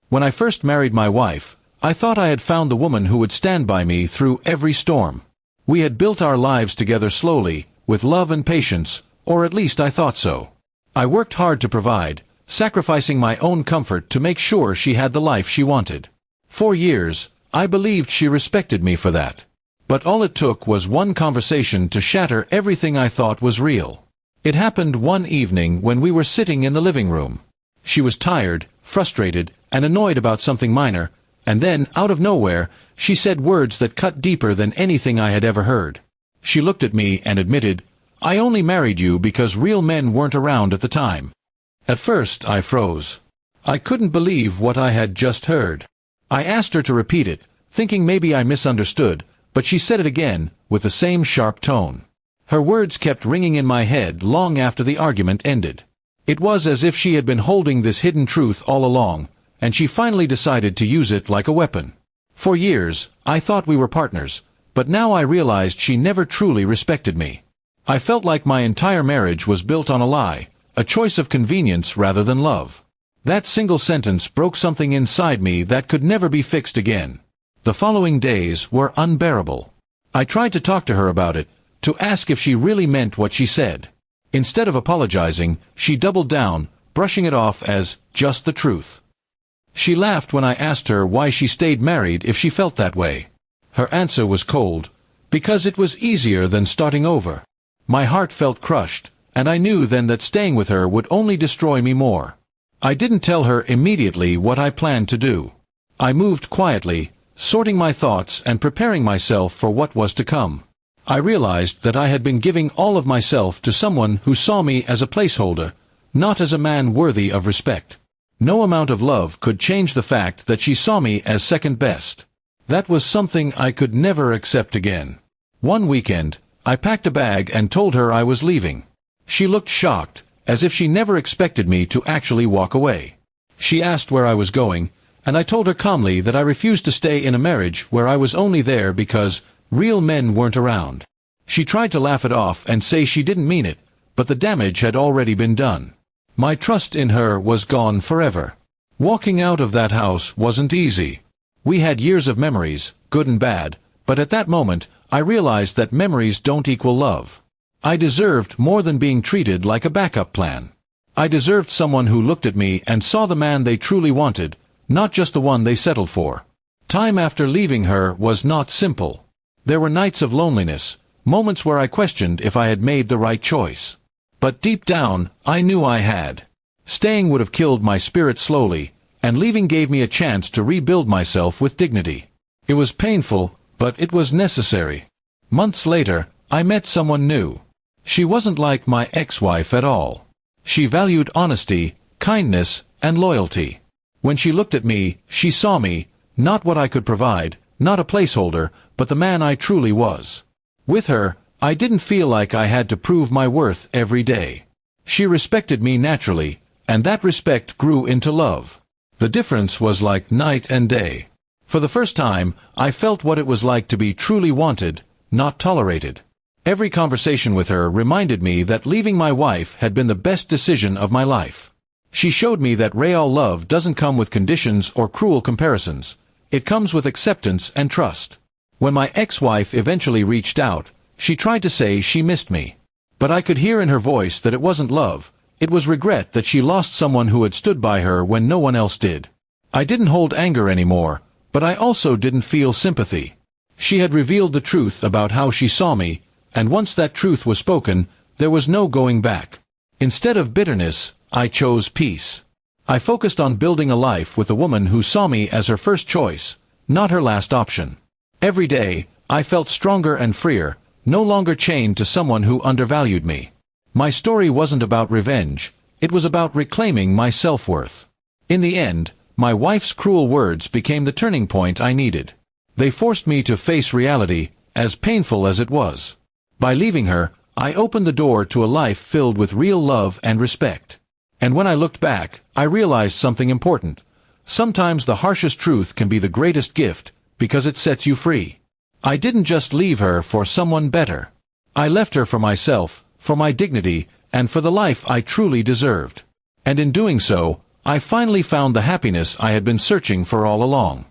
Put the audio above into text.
When I first married my wife, I thought I had found the woman who would stand by me through every storm. We had built our lives together slowly, with love and patience, or at least I thought so. I worked hard to provide, sacrificing my own comfort to make sure she had the life she wanted. For years, I believed she respected me for that. But all it took was one conversation to shatter everything I thought was real. It happened one evening when we were sitting in the living room. She was tired, frustrated, and annoyed about something minor, and then, out of nowhere, she said words that cut deeper than anything I had ever heard. She looked at me and admitted, "I only married you because real men weren't around at the time." At first, I froze. I couldn't believe what I had just heard. I asked her to repeat it, thinking maybe I misunderstood, but she said it again, with the same sharp tone. Her words kept ringing in my head long after the argument ended. It was as if she had been holding this hidden truth all along, and she finally decided to use it like a weapon. For years, I thought we were partners, but now I realized she never truly respected me. I felt like my entire marriage was built on a lie, a choice of convenience rather than love. That single sentence broke something inside me that could never be fixed again. The following days were unbearable. I tried to talk to her about it, to ask if she really meant what she said. Instead of apologizing, she doubled down, brushing it off as just the truth. She laughed when I asked her why she stayed married if she felt that way. Her answer was cold, because it was easier than starting over. My heart felt crushed, and I knew then that staying with her would only destroy me more. I didn't tell her immediately what I planned to do. I moved quietly, sorting my thoughts and preparing myself for what was to come. I realized that I had been giving all of myself to someone who saw me as a placeholder, not as a man worthy of respect. No amount of love could change the fact that she saw me as second best. That was something I could never accept again. One weekend, I packed a bag and told her I was leaving. She looked shocked, as if she never expected me to actually walk away. She asked where I was going, and I told her calmly that I refused to stay in a marriage where I was only there because real men weren't around. She tried to laugh it off and say she didn't mean it, but the damage had already been done. My trust in her was gone forever. Walking out of that house wasn't easy. We had years of memories, good and bad, but at that moment, I realized that memories don't equal love. I deserved more than being treated like a backup plan. I deserved someone who looked at me and saw the man they truly wanted, not just the one they settled for. Time after leaving her was not simple. There were nights of loneliness, moments where I questioned if I had made the right choice. But deep down, I knew I had. Staying would have killed my spirit slowly, and leaving gave me a chance to rebuild myself with dignity. It was painful, but it was necessary. Months later, I met someone new. She wasn't like my ex-wife at all. She valued honesty, kindness, and loyalty. When she looked at me, she saw me, not what I could provide, not a placeholder, but the man I truly was. With her, I didn't feel like I had to prove my worth every day. She respected me naturally, and that respect grew into love. The difference was like night and day. For the first time, I felt what it was like to be truly wanted, not tolerated. Every conversation with her reminded me that leaving my wife had been the best decision of my life. She showed me that real love doesn't come with conditions or cruel comparisons. It comes with acceptance and trust. When my ex-wife eventually reached out, she tried to say she missed me. But I could hear in her voice that it wasn't love, it was regret that she lost someone who had stood by her when no one else did. I didn't hold anger anymore, but I also didn't feel sympathy. She had revealed the truth about how she saw me, and once that truth was spoken, there was no going back. Instead of bitterness, I chose peace. I focused on building a life with a woman who saw me as her first choice, not her last option. Every day, I felt stronger and freer, no longer chained to someone who undervalued me. My story wasn't about revenge, it was about reclaiming my self-worth. In the end, my wife's cruel words became the turning point I needed. They forced me to face reality, as painful as it was. By leaving her, I opened the door to a life filled with real love and respect. And when I looked back, I realized something important. Sometimes the harshest truth can be the greatest gift, because it sets you free. I didn't just leave her for someone better. I left her for myself, for my dignity, and for the life I truly deserved. And in doing so, I finally found the happiness I had been searching for all along.